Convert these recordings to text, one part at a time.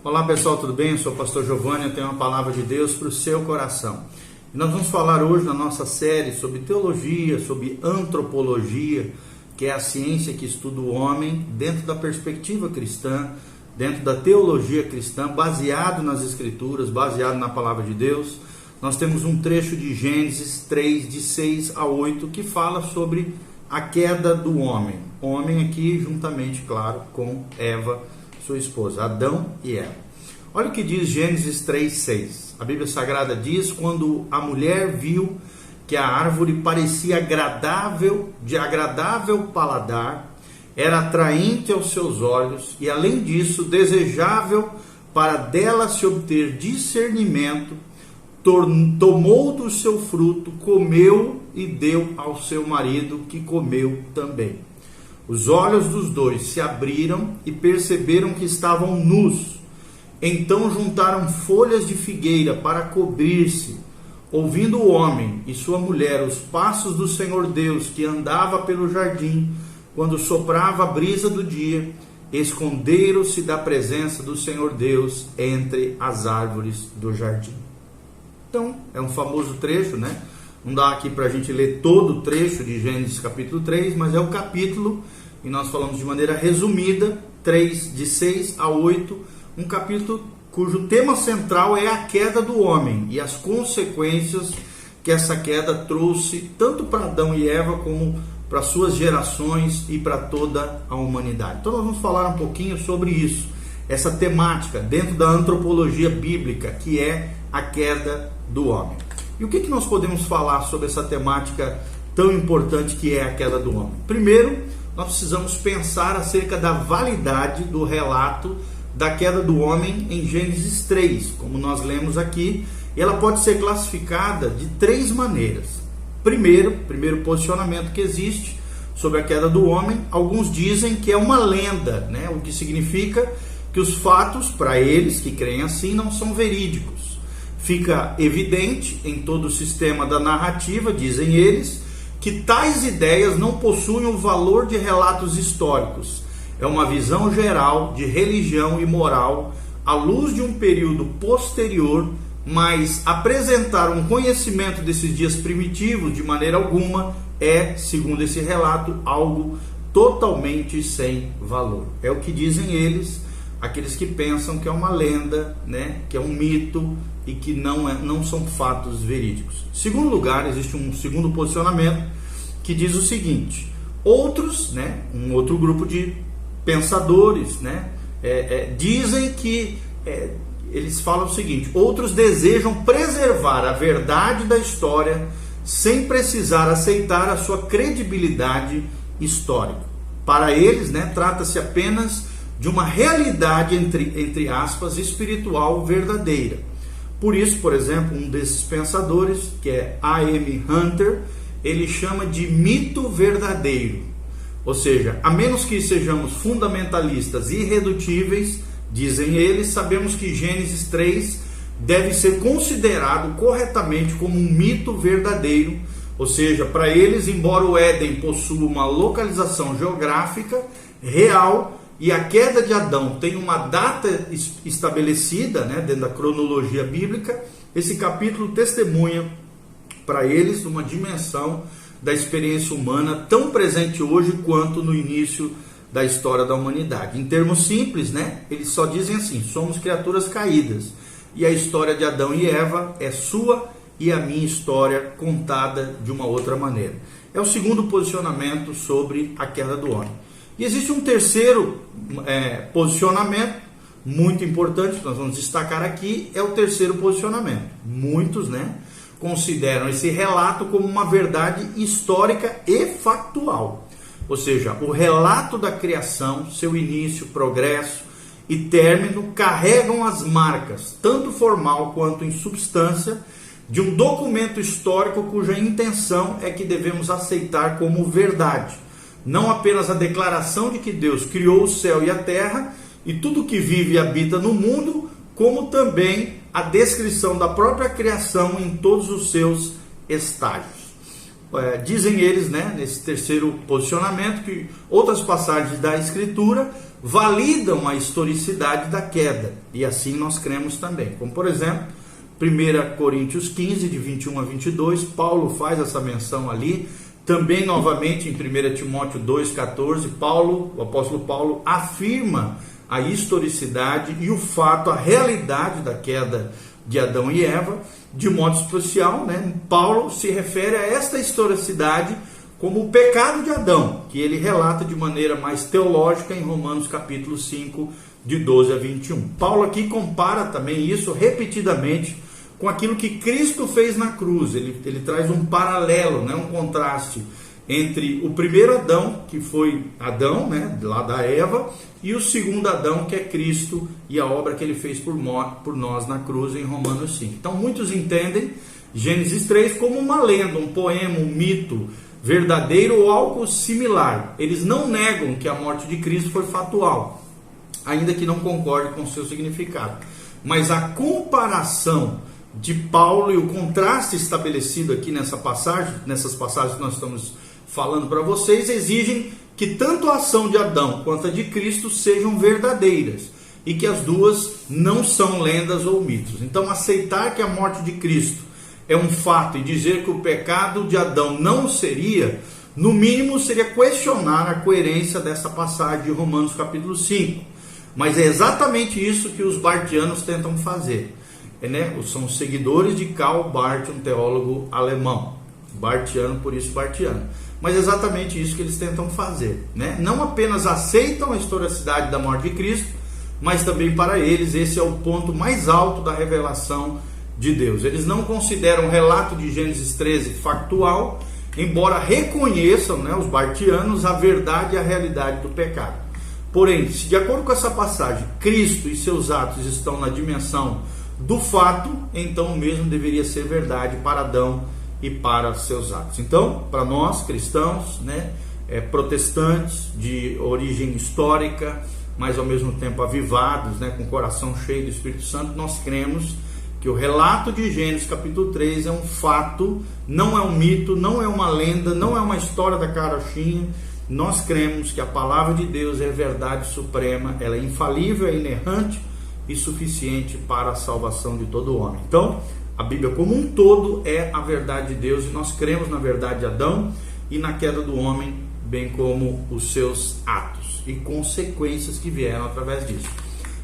Olá pessoal, tudo bem? Eu sou o pastor Giovanni, eu tenho uma palavra de Deus para o seu coração. E nós vamos falar hoje na nossa série sobre teologia, sobre antropologia, que é a ciência que estuda o homem dentro da perspectiva cristã, dentro da teologia cristã, baseado nas escrituras, baseado na palavra de Deus. Nós temos um trecho de Gênesis 3, de 6 a 8, que fala sobre a queda do homem. Homem aqui juntamente, claro, com Eva, sua esposa, Adão e Eva. Olha o que diz Gênesis 3:6. A Bíblia Sagrada diz: quando a mulher viu que a árvore parecia de agradável paladar, era atraente aos seus olhos e, além disso, desejável para dela se obter discernimento, tomou do seu fruto, comeu e deu ao seu marido, que comeu também. Os olhos dos dois se abriram e perceberam que estavam nus. Então juntaram folhas de figueira para cobrir-se. Ouvindo o homem e sua mulher os passos do Senhor Deus, que andava pelo jardim, quando soprava a brisa do dia, esconderam-se da presença do Senhor Deus entre as árvores do jardim. Então, é um famoso trecho, né? Não dá aqui para a gente ler todo o trecho de Gênesis capítulo 3, mas é o capítulo, e nós falamos de maneira resumida, 3, de 6 a 8, um capítulo cujo tema central é a queda do homem e as consequências que essa queda trouxe tanto para Adão e Eva como para suas gerações e para toda a humanidade. Então nós vamos falar um pouquinho sobre isso, essa temática dentro da antropologia bíblica, que é a queda do homem. E o que nós podemos falar sobre essa temática tão importante que é a queda do homem? Primeiro, nós precisamos pensar acerca da validade do relato da queda do homem em Gênesis 3, como nós lemos aqui, e ela pode ser classificada de três maneiras. Primeiro posicionamento que existe sobre a queda do homem, alguns dizem que é uma lenda, né? O que significa que os fatos, para eles que creem assim, não são verídicos. Fica evidente em todo o sistema da narrativa, dizem eles, que tais ideias não possuem o valor de relatos históricos. É uma visão geral de religião e moral à luz de um período posterior, mas apresentar um conhecimento desses dias primitivos de maneira alguma é, segundo esse relato, algo totalmente sem valor. É o que dizem eles, aqueles que pensam que é uma lenda, né, que é um mito e que não são fatos verídicos. Em segundo lugar, existe um segundo posicionamento que diz o seguinte: outros, né, um outro grupo de pensadores, né, dizem que eles falam o seguinte: outros desejam preservar a verdade da história sem precisar aceitar a sua credibilidade histórica. Para eles, né, trata-se apenas de uma realidade, entre aspas, espiritual verdadeira. Por isso, por exemplo, um desses pensadores, que é A.M. Hunter, ele chama de mito verdadeiro. Ou seja, a menos que sejamos fundamentalistas irredutíveis, dizem eles, sabemos que Gênesis 3 deve ser considerado corretamente como um mito verdadeiro. Ou seja, para eles, embora o Éden possua uma localização geográfica real e a queda de Adão tem uma data estabelecida, né, dentro da cronologia bíblica, esse capítulo testemunha para eles uma dimensão da experiência humana tão presente hoje quanto no início da história da humanidade. Em termos simples, né, eles só dizem assim: somos criaturas caídas e a história de Adão e Eva é sua e a minha história contada de uma outra maneira. É o segundo posicionamento sobre a queda do homem. E existe um terceiro posicionamento muito importante que nós vamos destacar aqui, é o terceiro posicionamento. Muitos, né, consideram esse relato como uma verdade histórica e factual. Ou seja, o relato da criação, seu início, progresso e término carregam as marcas, tanto formal quanto em substância, de um documento histórico cuja intenção é que devemos aceitar como verdade. Não apenas a declaração de que Deus criou o céu e a terra e tudo que vive e habita no mundo, como também a descrição da própria criação em todos os seus estágios. dizem eles, né, nesse terceiro posicionamento, que outras passagens da Escritura validam a historicidade da queda, e assim nós cremos também. Como, por exemplo, 1 Coríntios 15, de 21 a 22, Paulo faz essa menção ali. Também, novamente, em 1 Timóteo 2,14, o apóstolo Paulo afirma a historicidade e o fato, a realidade da queda de Adão e Eva. De modo especial, né, Paulo se refere a esta historicidade como o pecado de Adão, que ele relata de maneira mais teológica em Romanos capítulo 5, de 12 a 21. Paulo aqui compara também isso repetidamente com aquilo que Cristo fez na cruz. Ele traz um paralelo, né, um contraste entre o primeiro Adão, que foi Adão, né, lá da Eva, e o segundo Adão, que é Cristo, e a obra que ele fez por nós na cruz, em Romanos 5. Então muitos entendem Gênesis 3 como uma lenda, um poema, um mito verdadeiro ou algo similar. Eles não negam que a morte de Cristo foi fatual, ainda que não concorde com o seu significado. Mas a comparação de Paulo e o contraste estabelecido aqui nessas passagens que nós estamos falando para vocês, exigem que tanto a ação de Adão quanto a de Cristo sejam verdadeiras, e que as duas não são lendas ou mitos. Então, aceitar que a morte de Cristo é um fato e dizer que o pecado de Adão não seria, no mínimo, seria questionar a coerência dessa passagem de Romanos capítulo 5. Mas é exatamente isso que os barthianos tentam fazer. São seguidores de Karl Barth, um teólogo alemão. Barthiano, por isso barthiano. Mas é exatamente isso que eles tentam fazer, né? Não apenas aceitam a historicidade da morte de Cristo, mas também para eles esse é o ponto mais alto da revelação de Deus. Eles não consideram o relato de Gênesis 13 factual, embora reconheçam, né, os barthianos, a verdade e a realidade do pecado. Porém, se de acordo com essa passagem, Cristo e seus atos estão na dimensão do fato, então o mesmo deveria ser verdade para Adão e para seus atos. Então, para nós cristãos, né, protestantes de origem histórica, mas ao mesmo tempo avivados, né, com o coração cheio do Espírito Santo, nós cremos que o relato de Gênesis capítulo 3 é um fato, não é um mito, não é uma lenda, não é uma história da carochinha. Nós cremos que a palavra de Deus é verdade suprema, ela é infalível, é inerrante e suficiente para a salvação de todo homem. Então, a Bíblia como um todo é a verdade de Deus, e nós cremos na verdade de Adão e na queda do homem, bem como os seus atos e consequências que vieram através disso.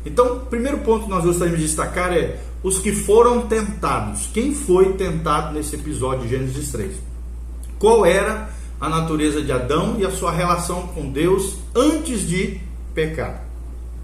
Então, o primeiro ponto que nós gostaríamos de destacar é os que foram tentados. Quem foi tentado nesse episódio de Gênesis 3? Qual era a natureza de Adão e a sua relação com Deus antes de pecar?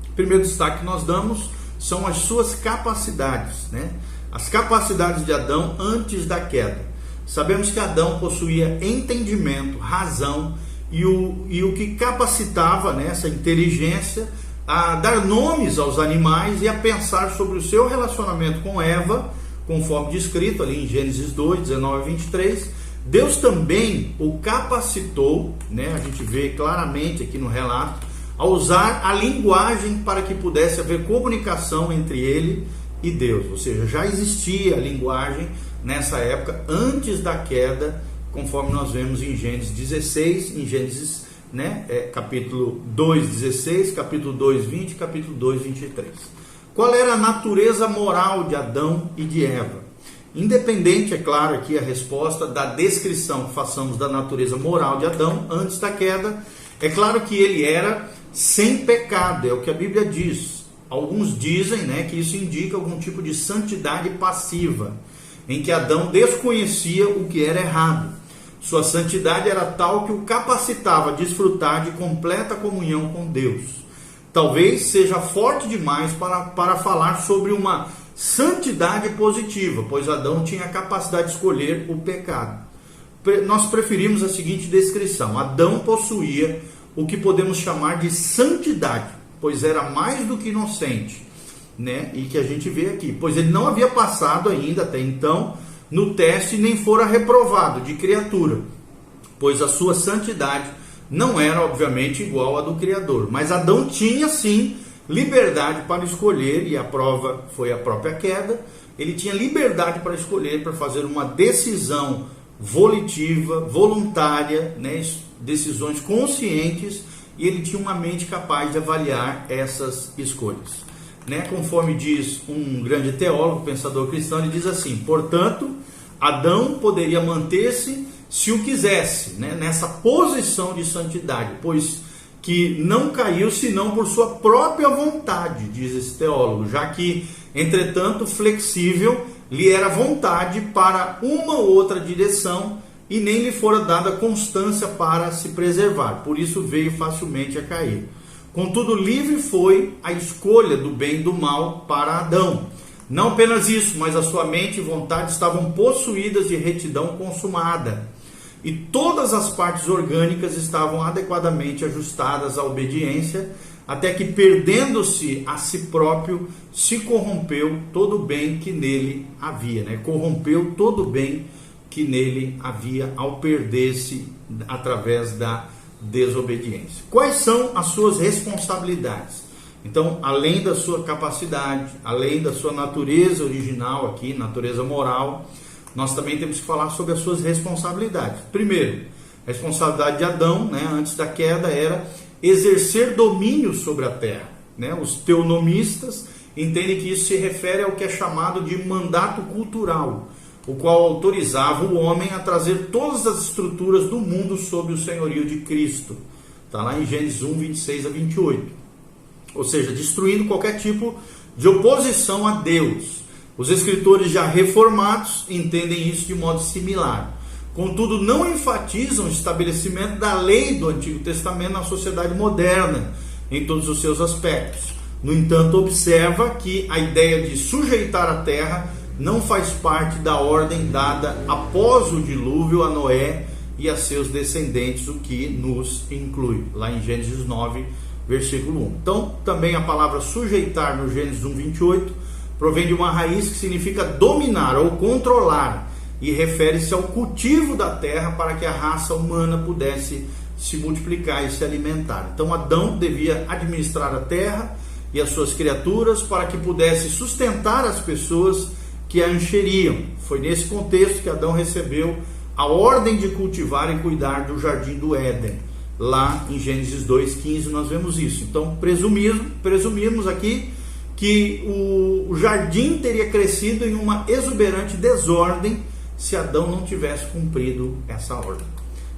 O primeiro destaque que nós damos são as suas capacidades, né? As capacidades de Adão antes da queda. Sabemos que Adão possuía entendimento, razão e o que capacitava, né, essa inteligência a dar nomes aos animais e a pensar sobre o seu relacionamento com Eva, conforme descrito ali em Gênesis 2, 19 a 23. Deus também o capacitou, né, a gente vê claramente aqui no relato, a usar a linguagem para que pudesse haver comunicação entre ele e Deus. Ou seja, já existia a linguagem nessa época, antes da queda, conforme nós vemos em Gênesis 16, em Gênesis, né, capítulo 2, 16, capítulo 2, 20, capítulo 2, 23. Qual era a natureza moral de Adão e de Eva? Independente, é claro, aqui a resposta da descrição que façamos da natureza moral de Adão antes da queda, é claro que ele era sem pecado, é o que a Bíblia diz. Alguns dizem, né, que isso indica algum tipo de santidade passiva, em que Adão desconhecia o que era errado. Sua santidade era tal que o capacitava a desfrutar de completa comunhão com Deus. Talvez seja forte demais para falar sobre uma santidade positiva, pois Adão tinha a capacidade de escolher o pecado. Nós preferimos a seguinte descrição: Adão possuía o que podemos chamar de santidade, pois era mais do que inocente, né? E que a gente vê aqui, pois ele não havia passado ainda até então no teste, nem fora reprovado de criatura, pois a sua santidade não era obviamente igual à do Criador, mas Adão tinha sim liberdade para escolher, e a prova foi a própria queda. Ele tinha liberdade para escolher, para fazer uma decisão volitiva, voluntária, né, decisões conscientes, e ele tinha uma mente capaz de avaliar essas escolhas. Né? Conforme diz um grande teólogo, pensador cristão, ele diz assim: portanto, Adão poderia manter-se se o quisesse, né, nessa posição de santidade, pois que não caiu senão por sua própria vontade, diz esse teólogo, já que, entretanto, flexível lhe era vontade para uma ou outra direção e nem lhe fora dada constância para se preservar, por isso veio facilmente a cair. Contudo, livre foi a escolha do bem e do mal para Adão. Não apenas isso, mas a sua mente e vontade estavam possuídas de retidão consumada, e todas as partes orgânicas estavam adequadamente ajustadas à obediência, até que, perdendo-se a si próprio, se corrompeu todo o bem que nele havia. Né? Corrompeu todo o bem que nele havia ao perder-se através da desobediência. Quais são as suas responsabilidades? Então, além da sua capacidade, além da sua natureza original aqui, natureza moral, nós também temos que falar sobre as suas responsabilidades. Primeiro, a responsabilidade de Adão, né, antes da queda, era exercer domínio sobre a terra. Né? Os teonomistas entendem que isso se refere ao que é chamado de mandato cultural, o qual autorizava o homem a trazer todas as estruturas do mundo sob o senhorio de Cristo. Está lá em Gênesis 1, 26 a 28. Ou seja, destruindo qualquer tipo de oposição a Deus. Os escritores já reformados entendem isso de modo similar. Contudo, não enfatizam o estabelecimento da lei do Antigo Testamento na sociedade moderna, em todos os seus aspectos. No entanto, observa que a ideia de sujeitar a terra não faz parte da ordem dada após o dilúvio a Noé e a seus descendentes, o que nos inclui, lá em Gênesis 9, versículo 1. Então, também a palavra sujeitar no Gênesis 1, 28, provém de uma raiz que significa dominar ou controlar, e refere-se ao cultivo da terra para que a raça humana pudesse se multiplicar e se alimentar. Então, Adão devia administrar a terra e as suas criaturas para que pudesse sustentar as pessoas que a encheriam. Foi nesse contexto que Adão recebeu a ordem de cultivar e cuidar do jardim do Éden. Lá em Gênesis 2,15 nós vemos isso. Então presumimos aqui que o jardim teria crescido em uma exuberante desordem se Adão não tivesse cumprido essa ordem.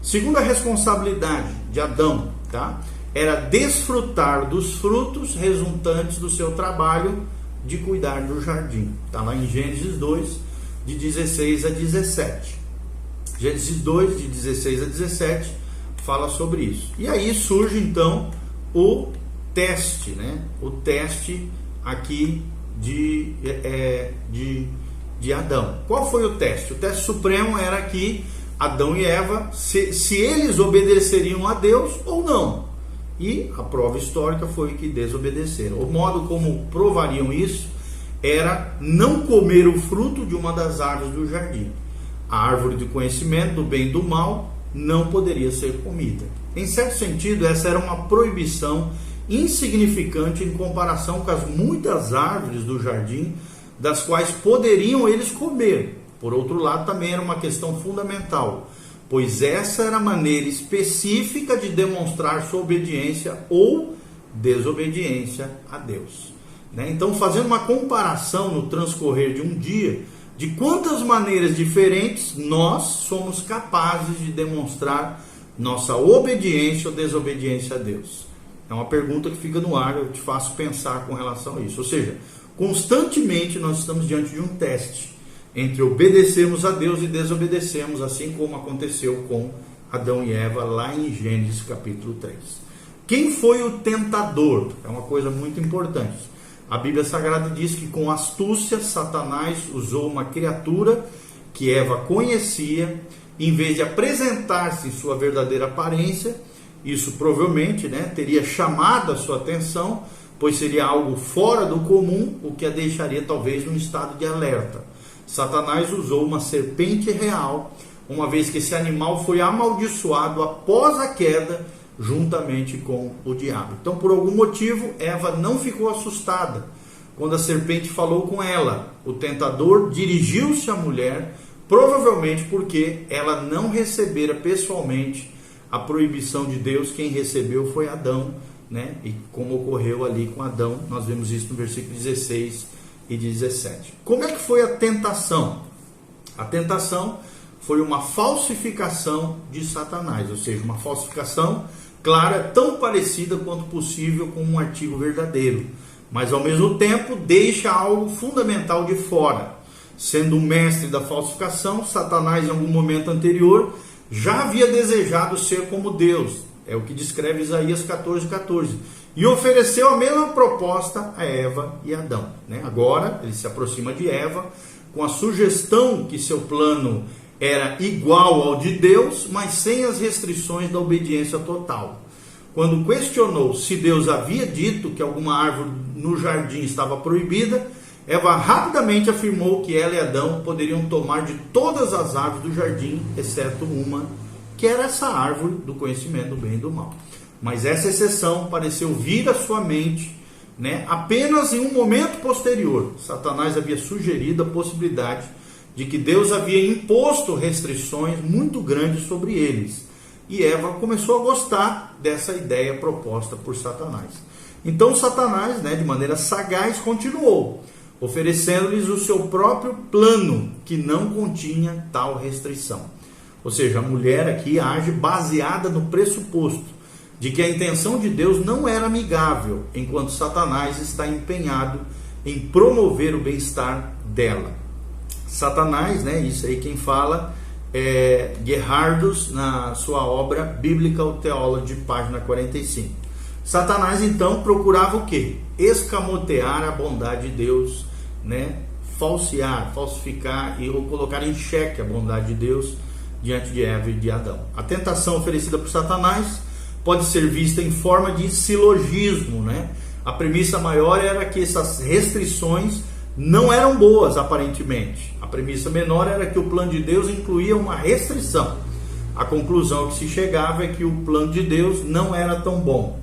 Segunda responsabilidade de Adão, tá? Era desfrutar dos frutos resultantes do seu trabalho de cuidar do jardim. Está lá em Gênesis 2, de 16 a 17. Gênesis 2, de 16 a 17, fala sobre isso. E aí surge então o teste, né? O teste aqui de Adão. Qual foi o teste? O teste supremo era que Adão e Eva, se eles obedeceriam a Deus ou não. E a prova histórica foi que desobedeceram. O modo como provariam isso era não comer o fruto de uma das árvores do jardim. A árvore do conhecimento do bem e do mal não poderia ser comida. Em certo sentido, essa era uma proibição insignificante em comparação com as muitas árvores do jardim das quais poderiam eles comer. Por outro lado, também era uma questão fundamental, pois essa era a maneira específica de demonstrar sua obediência ou desobediência a Deus. Então, fazendo uma comparação no transcorrer de um dia, de quantas maneiras diferentes nós somos capazes de demonstrar nossa obediência ou desobediência a Deus. É uma pergunta que fica no ar, eu te faço pensar com relação a isso. Ou seja, constantemente nós estamos diante de um teste entre obedecermos a Deus e desobedecermos, assim como aconteceu com Adão e Eva lá em Gênesis capítulo 3. Quem foi o tentador? É uma coisa muito importante. A Bíblia Sagrada diz que com astúcia Satanás usou uma criatura que Eva conhecia, em vez de apresentar-se em sua verdadeira aparência. Isso provavelmente, teria chamado a sua atenção, pois seria algo fora do comum, o que a deixaria talvez num estado de alerta. Satanás usou uma serpente real, uma vez que esse animal foi amaldiçoado após a queda, juntamente com o diabo. Então, por algum motivo, Eva não ficou assustada quando a serpente falou com ela. O tentador dirigiu-se à mulher provavelmente porque ela não recebera pessoalmente a proibição de Deus. Quem recebeu foi Adão, né? E como ocorreu ali com Adão, nós vemos isso no versículo 16 e 17. Como é que foi a tentação? A tentação foi uma falsificação de Satanás, ou seja, uma falsificação clara, tão parecida quanto possível com um artigo verdadeiro, mas ao mesmo tempo deixa algo fundamental de fora. Sendo um mestre da falsificação, Satanás em algum momento anterior já havia desejado ser como Deus, é o que descreve Isaías 14:14, e ofereceu a mesma proposta a Eva e Adão, né? Agora ele se aproxima de Eva com a sugestão que seu plano era igual ao de Deus, mas sem as restrições da obediência total. Quando questionou se Deus havia dito que alguma árvore no jardim estava proibida, Eva rapidamente afirmou que ela e Adão poderiam tomar de todas as árvores do jardim, exceto uma, que era essa árvore do conhecimento do bem e do mal. Mas essa exceção pareceu vir à sua mente, né, apenas em um momento posterior. Satanás havia sugerido a possibilidade de que Deus havia imposto restrições muito grandes sobre eles. E Eva começou a gostar dessa ideia proposta por Satanás. Então Satanás, né, de maneira sagaz, continuou, oferecendo-lhes o seu próprio plano, que não continha tal restrição. Ou seja, a mulher aqui age baseada no pressuposto de que a intenção de Deus não era amigável, enquanto Satanás está empenhado em promover o bem-estar dela. Satanás, né, isso aí quem fala é Gerhardus, na sua obra Biblical Theology, página 45. Satanás então procurava o quê? Escamotear a bondade de Deus, né? Falsificar ou colocar em xeque a bondade de Deus diante de Eva e de Adão. A tentação oferecida por Satanás pode ser vista em forma de silogismo, né? A premissa maior era que essas restrições não eram boas, aparentemente. A premissa menor era que o plano de Deus incluía uma restrição. A conclusão que se chegava é que o plano de Deus não era tão bom.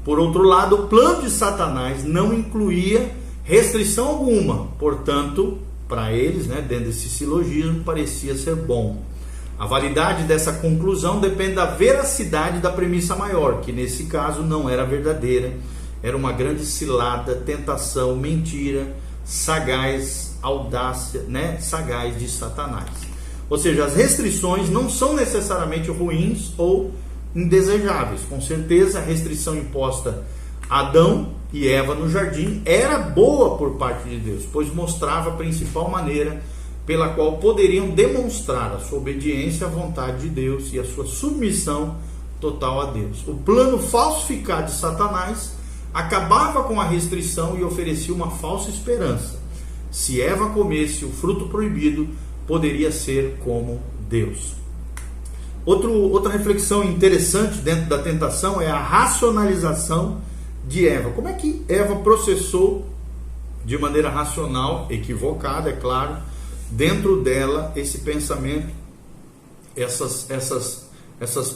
Por outro lado, o plano de Satanás não incluía restrição alguma. Portanto, para eles, né, dentro desse silogismo, parecia ser bom. A validade dessa conclusão depende da veracidade da premissa maior, que nesse caso não era verdadeira. Era uma grande cilada, tentação, mentira, sagaz, audácia, né, sagaz de Satanás. Ou seja, as restrições não são necessariamente ruins ou indesejáveis. Com certeza, a restrição imposta a Adão e Eva no jardim era boa por parte de Deus, pois mostrava a principal maneira pela qual poderiam demonstrar a sua obediência à vontade de Deus e a sua submissão total a Deus. O plano falsificado de Satanás acabava com a restrição e oferecia uma falsa esperança. Se Eva comesse o fruto proibido, poderia ser como Deus. Outra reflexão interessante dentro da tentação é a racionalização de Eva. Como é que Eva processou de maneira racional, equivocada, é claro, dentro dela esse pensamento, essas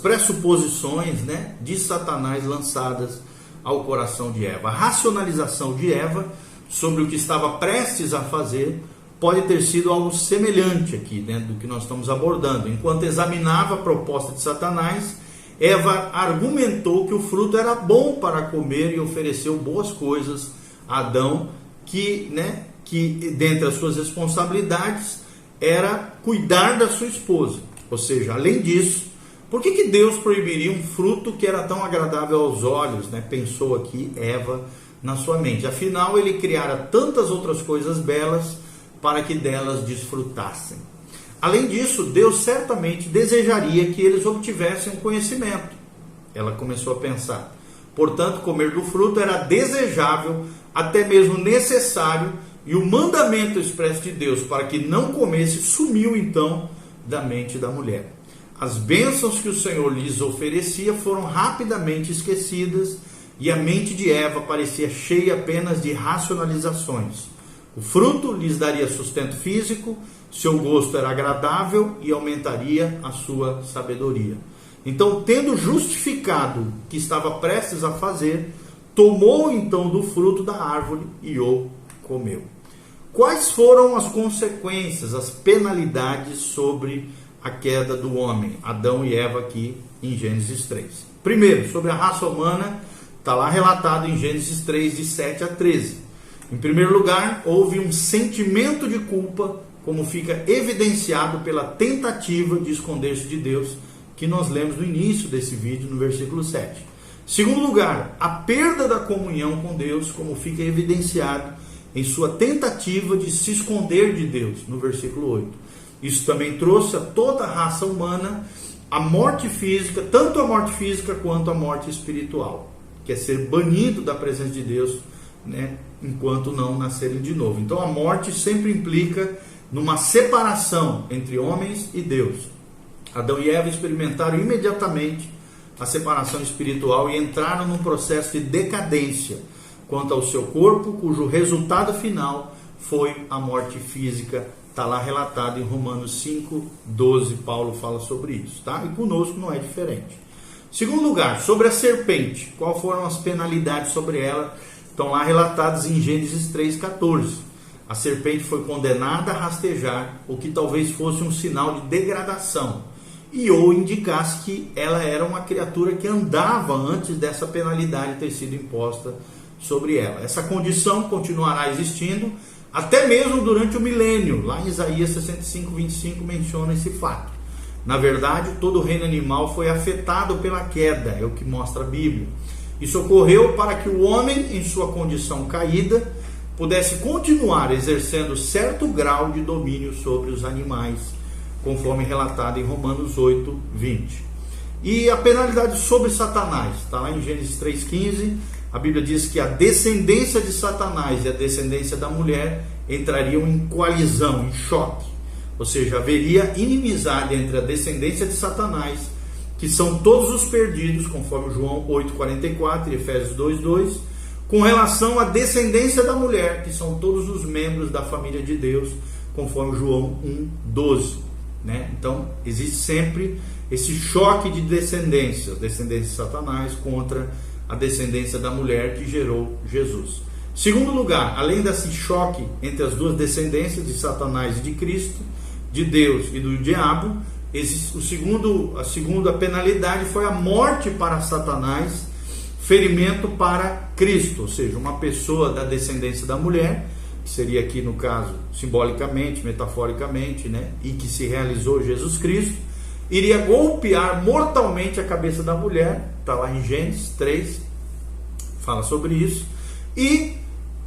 pressuposições, né, de Satanás lançadas ao coração de Eva. A racionalização de Eva sobre o que estava prestes a fazer pode ter sido algo semelhante aqui, dentro do que nós estamos abordando. Enquanto examinava a proposta de Satanás, Eva argumentou que o fruto era bom para comer e ofereceu boas coisas a Adão, que dentre as suas responsabilidades era cuidar da sua esposa. Ou seja, além disso, por que Deus proibiria um fruto que era tão agradável aos olhos, né? Pensou aqui Eva na sua mente. Afinal, ele criara tantas outras coisas belas para que delas desfrutassem. Além disso, Deus certamente desejaria que eles obtivessem um conhecimento. Ela começou a pensar. Portanto, comer do fruto era desejável, até mesmo necessário, e o mandamento expresso de Deus para que não comesse sumiu então da mente da mulher. As bênçãos que o Senhor lhes oferecia foram rapidamente esquecidas e a mente de Eva parecia cheia apenas de racionalizações. O fruto lhes daria sustento físico, seu gosto era agradável e aumentaria a sua sabedoria. Então, tendo justificado o que estava prestes a fazer, tomou então do fruto da árvore e o comeu. Quais foram as consequências, as penalidades sobre a queda do homem, Adão e Eva, aqui em Gênesis 3? Primeiro, sobre a raça humana, está lá relatado em Gênesis 3, de 7 a 13. Em primeiro lugar, houve um sentimento de culpa, como fica evidenciado pela tentativa de esconder-se de Deus, que nós lemos no início desse vídeo, no versículo 7. Segundo lugar, a perda da comunhão com Deus, como fica evidenciado em sua tentativa de se esconder de Deus, no versículo 8. Isso também trouxe a toda a raça humana a morte física, tanto a morte física quanto a morte espiritual, que é ser banido da presença de Deus, né, enquanto não nascerem de novo. Então a morte sempre implica numa separação entre homens e Deus. Adão e Eva experimentaram imediatamente a separação espiritual e entraram num processo de decadência quanto ao seu corpo, cujo resultado final foi a morte física. Está lá relatado em Romanos 5, 12, Paulo fala sobre isso, tá? E conosco não é diferente. Segundo lugar, sobre a serpente, qual foram as penalidades sobre ela? Estão lá relatadas em Gênesis 3, 14. A serpente foi condenada a rastejar, o que talvez fosse um sinal de degradação, ou indicasse que ela era uma criatura que andava antes dessa penalidade ter sido imposta sobre ela. Essa condição continuará existindo até mesmo durante o milênio. Lá em Isaías 65, 25 menciona esse fato. Na verdade, todo o reino animal foi afetado pela queda, é o que mostra a Bíblia. Isso ocorreu para que o homem, em sua condição caída, pudesse continuar exercendo certo grau de domínio sobre os animais, conforme relatado em Romanos 8, 20. E a penalidade sobre Satanás, está lá em Gênesis 3,15, a Bíblia diz que a descendência de Satanás e a descendência da mulher entrariam em coalizão, em choque. Ou seja, haveria inimizade entre a descendência de Satanás, que são todos os perdidos, conforme João 8,44 e Efésios 2,2, com relação à descendência da mulher, que são todos os membros da família de Deus, conforme João 1,12. Né? Então, existe sempre esse choque de descendência, a descendência de Satanás contra a descendência da mulher que gerou Jesus. Segundo lugar, além desse choque entre as duas descendências, de Satanás e de Cristo, de Deus e do diabo, a segunda penalidade foi a morte para Satanás, ferimento para Cristo, ou seja, uma pessoa da descendência da mulher, que seria aqui no caso simbolicamente, metaforicamente, né, e que se realizou Jesus Cristo, iria golpear mortalmente a cabeça da mulher, está lá em Gênesis 3, fala sobre isso, e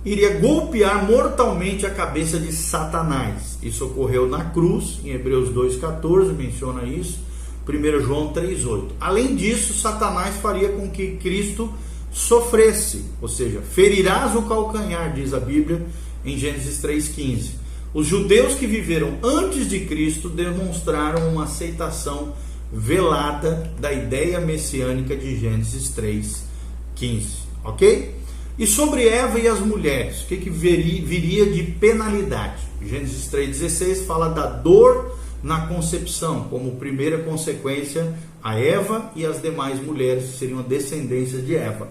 iria golpear mortalmente a cabeça de Satanás. Isso ocorreu na cruz, em Hebreus 2,14 menciona isso, 1 João 3,8. Além disso, Satanás faria com que Cristo sofresse, ou seja, ferirás o calcanhar, diz a Bíblia em Gênesis 3,15. Os judeus que viveram antes de Cristo demonstraram uma aceitação velada da ideia messiânica de Gênesis 3,15, ok? E sobre Eva e as mulheres, o que viria de penalidade? Gênesis 3,16 fala da dor na concepção, como primeira consequência a Eva e as demais mulheres que seriam descendências de Eva.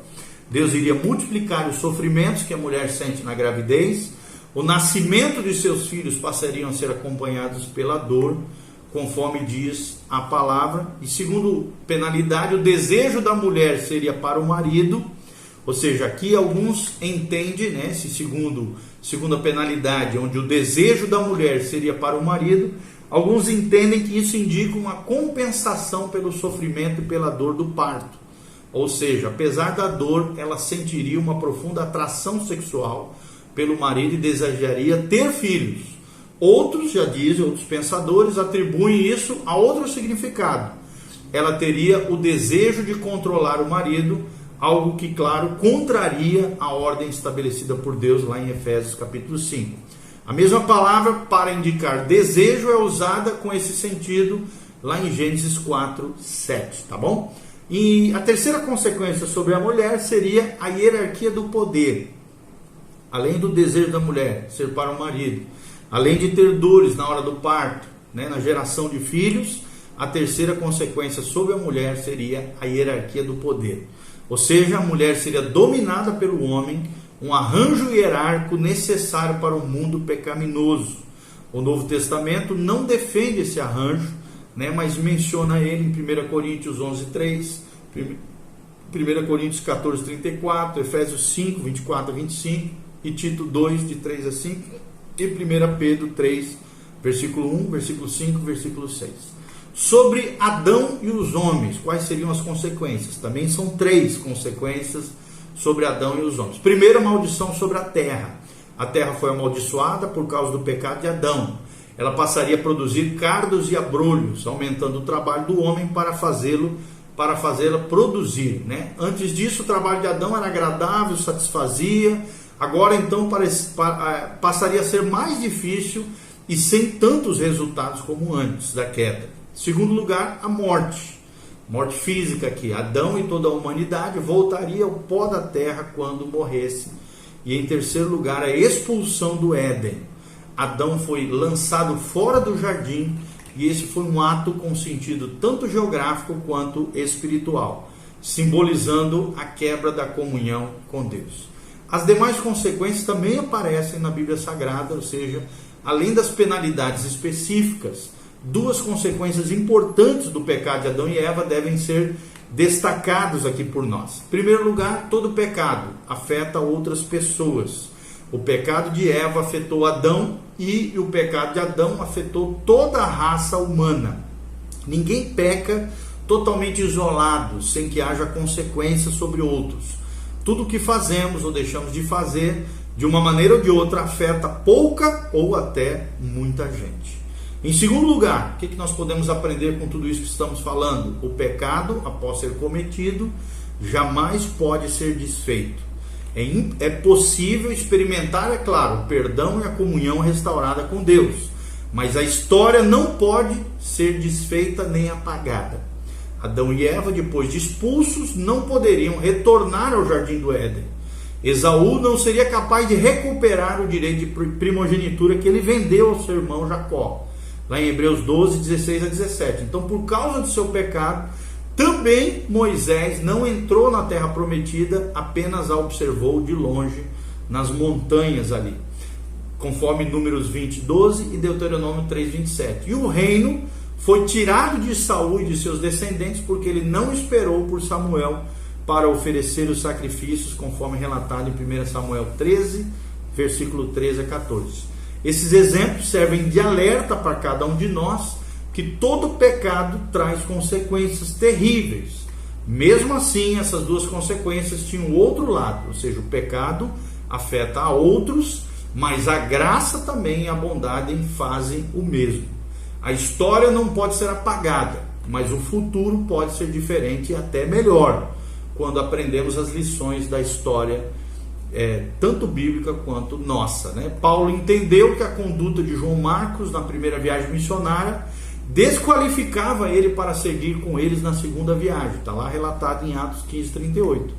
Deus iria multiplicar os sofrimentos que a mulher sente na gravidez, o nascimento de seus filhos passariam a ser acompanhados pela dor, conforme diz a palavra. E segundo penalidade, o desejo da mulher seria para o marido. Ou seja, aqui alguns entendem, né, segunda penalidade, onde o desejo da mulher seria para o marido, alguns entendem que isso indica uma compensação pelo sofrimento e pela dor do parto. Ou seja, apesar da dor, ela sentiria uma profunda atração sexual pelo marido e desejaria ter filhos. Outros já dizem, outros pensadores atribuem isso a outro significado. Ela teria o desejo de controlar o marido, algo que, claro, contraria a ordem estabelecida por Deus lá em Efésios capítulo 5. A mesma palavra para indicar desejo é usada com esse sentido lá em Gênesis 4, 7, tá bom? E a terceira consequência sobre a mulher seria a hierarquia do poder. Além do desejo da mulher ser para o marido, além de ter dores na hora do parto, né, na geração de filhos, a terceira consequência sobre a mulher seria a hierarquia do poder. Ou seja, a mulher seria dominada pelo homem um arranjo hierárquico necessário para o mundo pecaminoso. O Novo Testamento não defende esse arranjo, né, mas menciona ele em 1 Coríntios 11:3, 1 Coríntios 14:34, Efésios 5, 24 a 25, e Tito 2, de 3 a 5, e 1 Pedro 3, versículo 1, versículo 5, versículo 6. Sobre Adão e os homens, quais seriam as consequências? Também são 3 consequências sobre Adão e os homens. Primeiro, a maldição sobre a terra. A terra foi amaldiçoada por causa do pecado de Adão. Ela passaria a produzir cardos e abrolhos, aumentando o trabalho do homem para fazê-la produzir, né? Antes disso, o trabalho de Adão era agradável, satisfazia. Agora, então, passaria a ser mais difícil e sem tantos resultados como antes da queda. Segundo lugar, a morte física aqui. Adão e toda a humanidade voltaria ao pó da terra quando morresse. E em terceiro lugar, a expulsão do Éden. Adão foi lançado fora do jardim, e esse foi um ato com sentido tanto geográfico quanto espiritual, simbolizando a quebra da comunhão com Deus. As demais consequências também aparecem na Bíblia Sagrada, ou seja, além das penalidades específicas, 2 consequências importantes do pecado de Adão e Eva devem ser destacados aqui por nós. Em primeiro lugar, todo pecado afeta outras pessoas. O pecado de Eva afetou Adão e o pecado de Adão afetou toda a raça humana. Ninguém peca totalmente isolado, sem que haja consequências sobre outros. Tudo o que fazemos ou deixamos de fazer, de uma maneira ou de outra, afeta pouca ou até muita gente. Em segundo lugar, o que nós podemos aprender com tudo isso que estamos falando? O pecado, após ser cometido, jamais pode ser desfeito. É possível experimentar, é claro, o perdão e a comunhão restaurada com Deus, mas a história não pode ser desfeita nem apagada. Adão e Eva, depois de expulsos, não poderiam retornar ao jardim do Éden. Esaú não seria capaz de recuperar o direito de primogenitura que ele vendeu ao seu irmão Jacó, lá em Hebreus 12, 16 a 17. Então, por causa do seu pecado, também Moisés não entrou na terra prometida, apenas a observou de longe nas montanhas ali, conforme Números 20, 12 e Deuteronômio 3, 27. E o reino foi tirado de Saul e de seus descendentes, porque ele não esperou por Samuel para oferecer os sacrifícios, conforme relatado em 1 Samuel 13, versículo 13 a 14. Esses exemplos servem de alerta para cada um de nós, que todo pecado traz consequências terríveis. Mesmo assim, essas 2 consequências tinham outro lado, ou seja, o pecado afeta a outros, mas a graça também e a bondade fazem o mesmo. A história não pode ser apagada, mas o futuro pode ser diferente e até melhor, quando aprendemos as lições da história, tanto bíblica quanto nossa, né? Paulo entendeu que a conduta de João Marcos na primeira viagem missionária desqualificava ele para seguir com eles na segunda viagem. Está lá relatado em Atos 15, 38.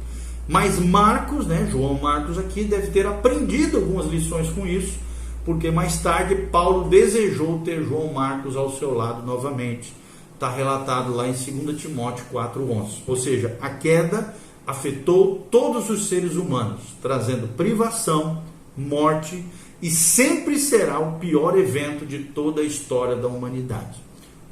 Mas Marcos, João Marcos aqui, deve ter aprendido algumas lições com isso, porque mais tarde Paulo desejou ter João Marcos ao seu lado novamente. Está relatado lá em 2 Timóteo 4:11. Ou seja, a queda afetou todos os seres humanos, trazendo privação, morte, e sempre será o pior evento de toda a história da humanidade.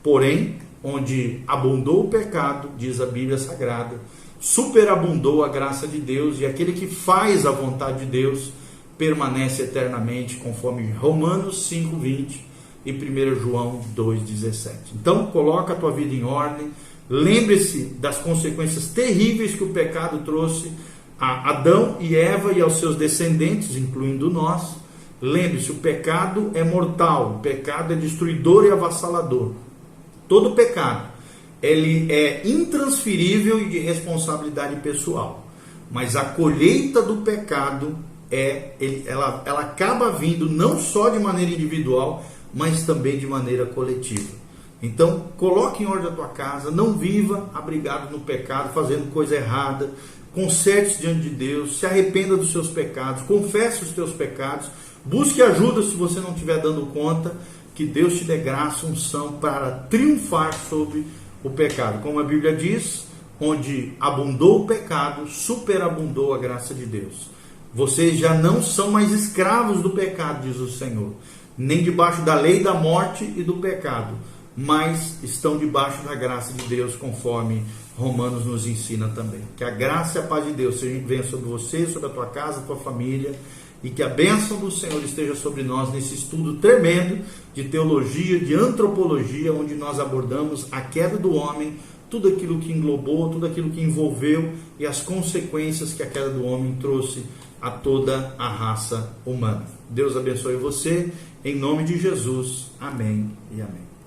Porém, onde abundou o pecado, diz a Bíblia Sagrada, superabundou a graça de Deus, e aquele que faz a vontade de Deus permanece eternamente, conforme Romanos 5:20 e 1 João 2:17. Então, coloca a tua vida em ordem, lembre-se das consequências terríveis que o pecado trouxe a Adão e Eva e aos seus descendentes, incluindo nós. Lembre-se, o pecado é mortal, o pecado é destruidor e avassalador. Todo pecado, ele é intransferível e de responsabilidade pessoal. Mas a colheita do pecado, ela acaba vindo não só de maneira individual, mas também de maneira coletiva. Então, coloque em ordem a tua casa, não viva abrigado no pecado, fazendo coisa errada. Conserte-se diante de Deus, se arrependa dos seus pecados, confesse os teus pecados, busque ajuda se você não estiver dando conta, que Deus te dê graça, unção para triunfar sobre o pecado. Como a Bíblia diz, onde abundou o pecado, superabundou a graça de Deus. Vocês já não são mais escravos do pecado, diz o Senhor, nem debaixo da lei da morte e do pecado, mas estão debaixo da graça de Deus, conforme Romanos nos ensina também. Que a graça e a paz de Deus venha sobre você, sobre a tua casa, a tua família, e que a bênção do Senhor esteja sobre nós nesse estudo tremendo de teologia, de antropologia, onde nós abordamos a queda do homem, tudo aquilo que englobou, tudo aquilo que envolveu e as consequências que a queda do homem trouxe a toda a raça humana. Deus abençoe você, em nome de Jesus. Amém e amém.